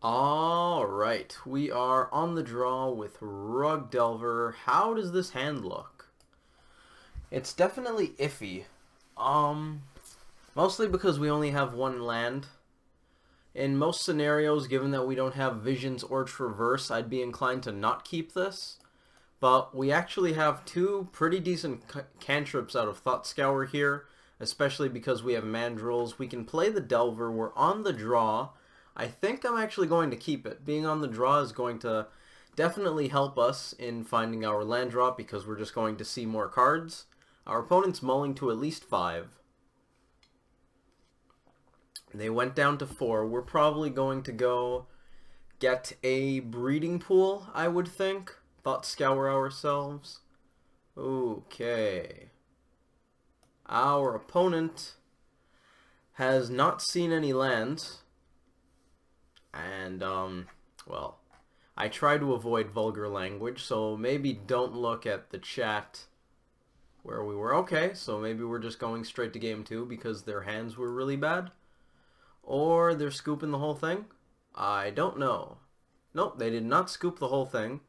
Alright, we are on the draw with Rug Delver. How does this hand look? It's definitely iffy. Um, Mostly because we only have one land. In most scenarios, given that we don't have Visions or Traverse, I'd be inclined to not keep this. But we actually have two pretty decent cantrips out of Thought Scour here, especially because we have Mandrills. We can play the Delver. We're on the draw. I think I'm actually going to keep it. Being on the draw is going to definitely help us in finding our land drop because we're just going to see more cards. Our opponent's mulling to at least 5. They went down to 4. We're probably going to go get a breeding pool, I would think. Thought Scour ourselves. Okay. Our opponent has not seen any lands. And, well, I try to avoid vulgar language, so maybe don't look at the chat where we were. Okay, so maybe we're just going straight to game 2 because their hands were really bad. Or they're scooping the whole thing? I don't know. Nope, they did not scoop the whole thing.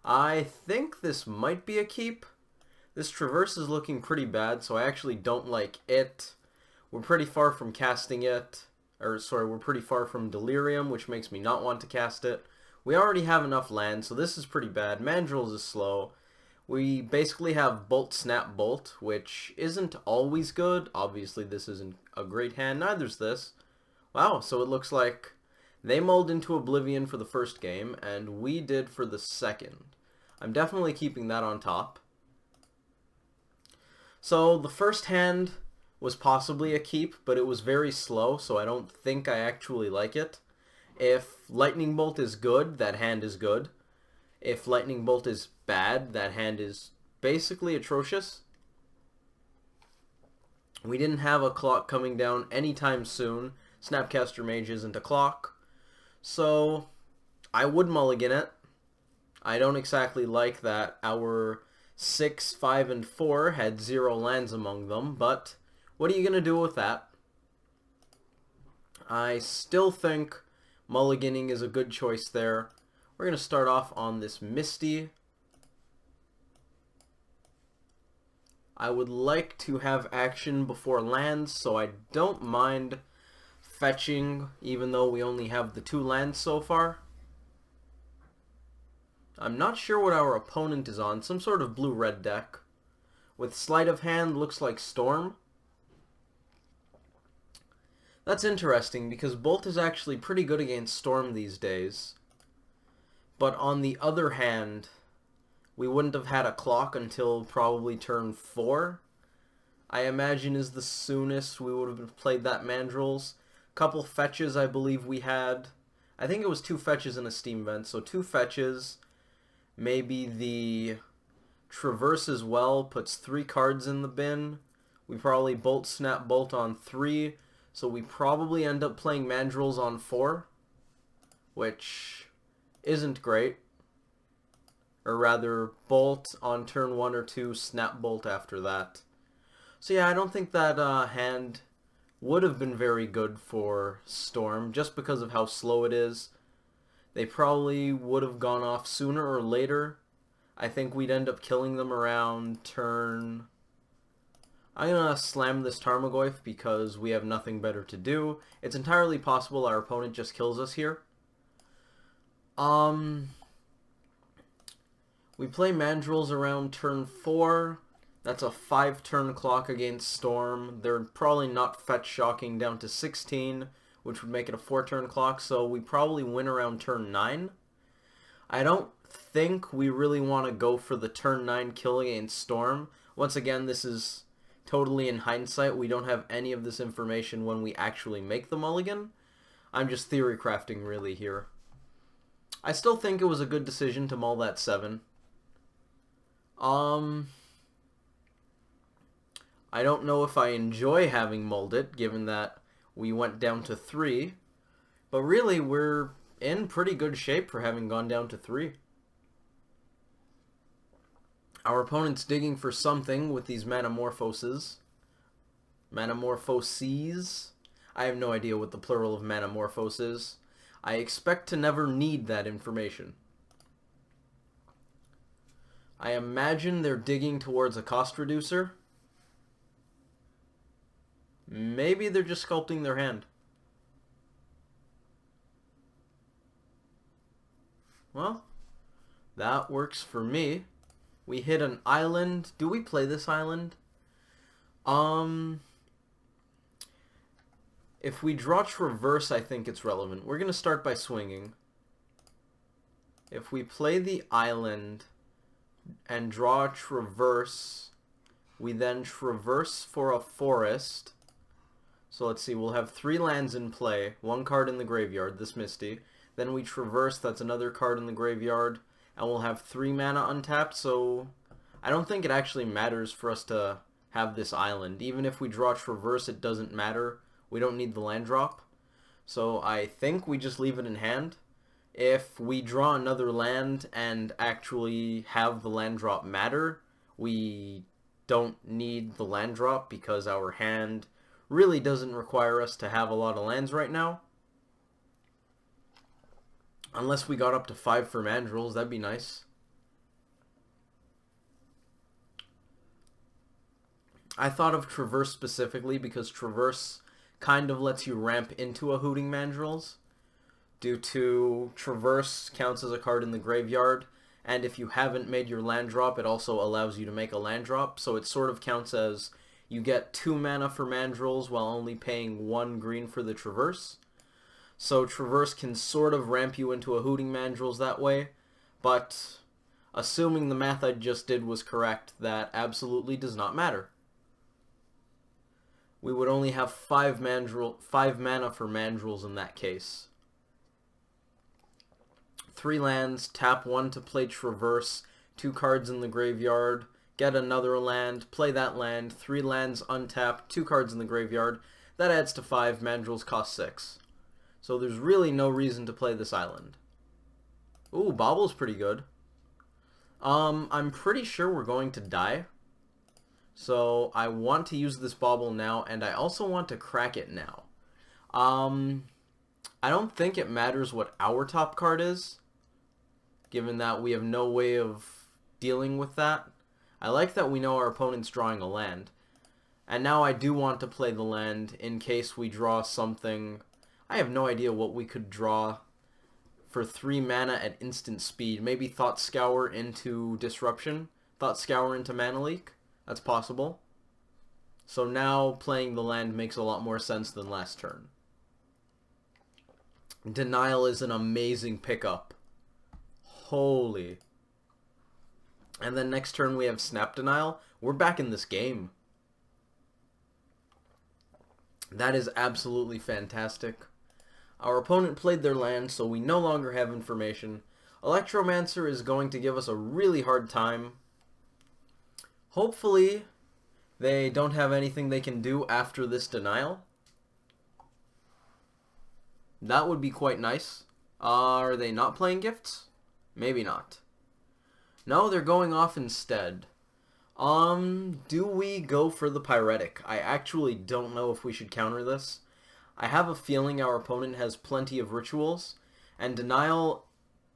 I think this might be a keep. This Traverse is looking pretty bad, so I actually don't like it. We're pretty far from casting it. We're pretty far from Delirium, which makes me not want to cast it. We already have enough land, so this is pretty bad. Mandrills is slow. We basically have Bolt, Snap, Bolt, which isn't always good. Obviously, this isn't a great hand. Neither's this. Wow, so it looks like they mulled into Oblivion for the first game, and we did for the second. I'm definitely keeping that on top. So the first hand was possibly a keep, but it was very slow, so I don't think I actually like it. If Lightning Bolt is good, that hand is good. If Lightning Bolt is bad, that hand is basically atrocious. We didn't have a clock coming down anytime soon. Snapcaster Mage isn't a clock. So I would mulligan it. I don't exactly like that our 6, 5, and 4 had 0 lands among them, but what are you going to do with that? I still think mulliganing is a good choice there. We're going to start off on this Misty. I would like to have action before lands, so I don't mind fetching, even though we only have the 2 lands so far. I'm not sure what our opponent is on, some sort of blue-red deck. With Sleight of Hand, looks like Storm. That's interesting, because Bolt is actually pretty good against Storm these days. But on the other hand, we wouldn't have had a clock until probably turn 4. I imagine is the soonest we would have played that Mandrills. Couple fetches I believe we had. I think it was 2 fetches in a Steam Vent, so 2 fetches. Maybe the Traverse as well puts 3 cards in the bin. We probably Bolt, Snap, Bolt on 3. So we probably end up playing Mandrills on 4. Which isn't great. Or rather, Bolt on turn 1 or 2, Snap Bolt after that. So yeah, I don't think that hand would have been very good for Storm, just because of how slow it is. They probably would have gone off sooner or later. I think we'd end up killing them around turn... I'm going to slam this Tarmogoyf because we have nothing better to do. It's entirely possible our opponent just kills us here. We play Mandrills around turn 4. That's a 5-turn clock against Storm. They're probably not fetch shocking down to 16, which would make it a 4-turn clock, so we probably win around turn 9. I don't think we really want to go for the turn 9 kill against Storm. Once again, this is totally in hindsight. We don't have any of this information when we actually make the mulligan. I'm just theory crafting really here. I still think it was a good decision to mull that 7. I don't know if I enjoy having mulled it, given that we went down to 3. But really, we're in pretty good shape for having gone down to 3. Our opponent's digging for something with these Manamorphoses. Manamorphoses? I have no idea what the plural of Manamorphose is. I expect to never need that information. I imagine they're digging towards a cost reducer. Maybe they're just sculpting their hand. Well, that works for me. We hit an island. Do we play this island? If we draw traverse, I think it's relevant. We're going to start by swinging. If we play the island and draw traverse, we then traverse for a forest. So let's see, we'll have 3 lands in play, 1 card in the graveyard, this Misty. Then we traverse, that's another card in the graveyard, and we'll have 3 mana untapped, so I don't think it actually matters for us to have this island. Even if we draw traverse, it doesn't matter. We don't need the land drop. So I think we just leave it in hand. If we draw another land and actually have the land drop matter, we don't need the land drop because our hand really doesn't require us to have a lot of lands right now. Unless we got up to 5 for mandrills, that'd be nice. I thought of traverse specifically because traverse kind of lets you ramp into a hooting mandrills. Due to traverse counts as a card in the graveyard, and if you haven't made your land drop, it also allows you to make a land drop, so it sort of counts as you get 2 mana for mandrills while only paying 1 green for the traverse. So traverse can sort of ramp you into a hooting mandrills that way, but assuming the math I just did was correct, that absolutely does not matter. We would only have 5 mana for mandrills in that case. 3 lands, tap 1 to play traverse, 2 cards in the graveyard, get another land, play that land, 3 lands untapped, 2 cards in the graveyard. That adds to 5, mandrills cost 6. So there's really no reason to play this island. Ooh, Bobble's pretty good. I'm pretty sure we're going to die. So I want to use this Bobble now, and I also want to crack it now. I don't think it matters what our top card is, given that we have no way of dealing with that. I like that we know our opponent's drawing a land. And now I do want to play the land in case we draw something. I have no idea what we could draw for 3 mana at instant speed. Maybe Thought Scour into Disruption. Thought Scour into Mana Leak. That's possible. So now playing the land makes a lot more sense than last turn. Denial is an amazing pickup. Holy. And then next turn we have Snap Denial. We're back in this game. That is absolutely fantastic. Our opponent played their land, so we no longer have information. Electromancer is going to give us a really hard time. Hopefully, they don't have anything they can do after this denial. That would be quite nice. Are they not playing gifts? Maybe not. No, they're going off instead. Do we go for the Pyretic? I actually don't know if we should counter this. I have a feeling our opponent has plenty of rituals, and Denial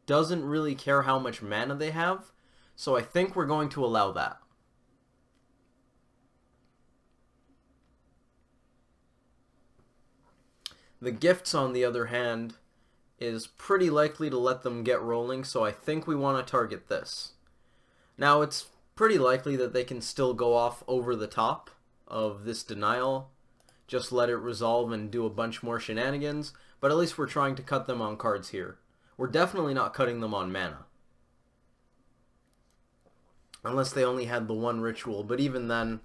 doesn't really care how much mana they have, so I think we're going to allow that. The gifts, on the other hand, is pretty likely to let them get rolling, so I think we want to target this. Now, it's pretty likely that they can still go off over the top of this denial, just let it resolve and do a bunch more shenanigans, but at least we're trying to cut them on cards here. We're definitely not cutting them on mana. Unless they only had the 1 ritual, but even then,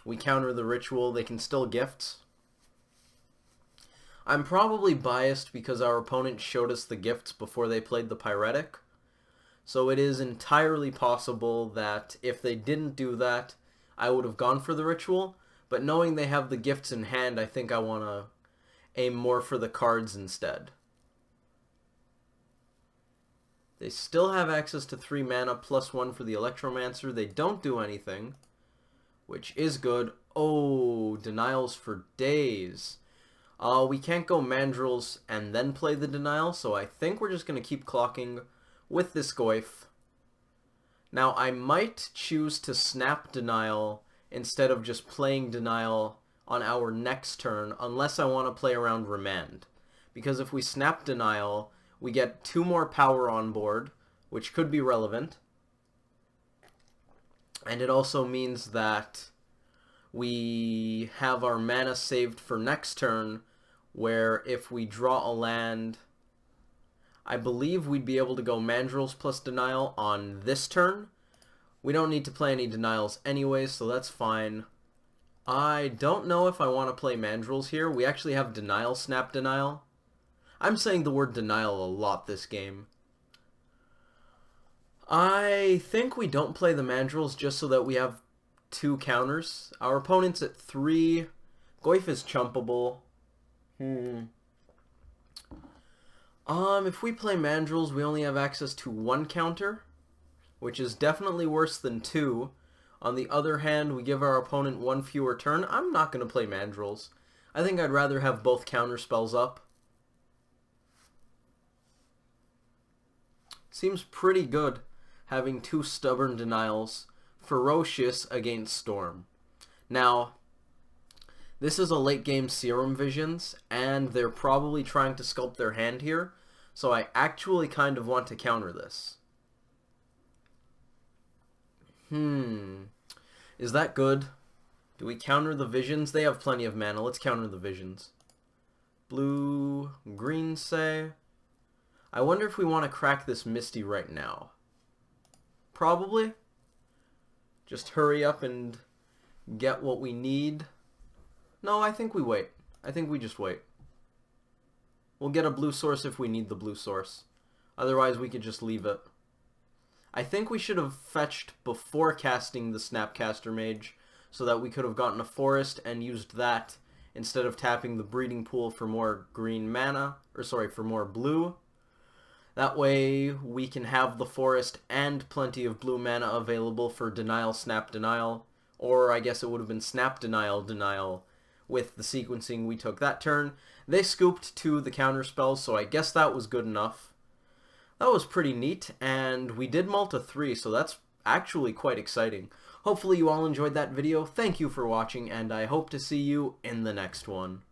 we counter the ritual, they can still gift. I'm probably biased because our opponent showed us the gifts before they played the Pyretic. So it is entirely possible that if they didn't do that, I would have gone for the ritual. But knowing they have the gifts in hand, I think I want to aim more for the cards instead. They still have access to 3 mana plus 1 for the Electromancer. They don't do anything, which is good. Oh, denials for days. We can't go mandrills and then play the denial, so I think we're just going to keep clocking with this goif. Now, I might choose to snap denial instead of just playing denial on our next turn, unless I want to play around remand. Because if we snap denial, we get 2 more power on board, which could be relevant. And it also means that we have our mana saved for next turn, where if we draw a land, I believe we'd be able to go mandrills plus denial on this turn. We don't need to play any denials anyway, so that's fine. I don't know if I want to play mandrills here. We actually have denial, snap denial. I'm saying the word denial a lot this game. I think we don't play the mandrills just so that we have 2 counters. Our opponent's at 3. Goif is chumpable. If we play mandrills, we only have access to 1 counter, which is definitely worse than 2. On the other hand, we give our opponent 1 fewer turn. I'm not going to play mandrills. I think I'd rather have both counter spells up. Seems pretty good having 2 stubborn denials, ferocious against storm. Now, this is a late game Serum Visions, and they're probably trying to sculpt their hand here, so I actually kind of want to counter this. Is that good? Do we counter the Visions? They have plenty of mana. Let's counter the Visions. Blue, green, say. I wonder if we want to crack this Misty right now. Probably. Just hurry up and get what we need. No, I think we wait. I think we just wait. We'll get a blue source if we need the blue source. Otherwise, we could just leave it. I think we should have fetched before casting the Snapcaster Mage, so that we could have gotten a forest and used that instead of tapping the breeding pool for more green mana, or sorry, for more blue. That way we can have the forest and plenty of blue mana available for denial, snap, denial, or I guess it would have been snap, denial, denial with the sequencing we took that turn. They scooped to the counter spells, so I guess that was good enough. That was pretty neat, and we did Malta 3, so that's actually quite exciting. Hopefully you all enjoyed that video. Thank you for watching, and I hope to see you in the next one.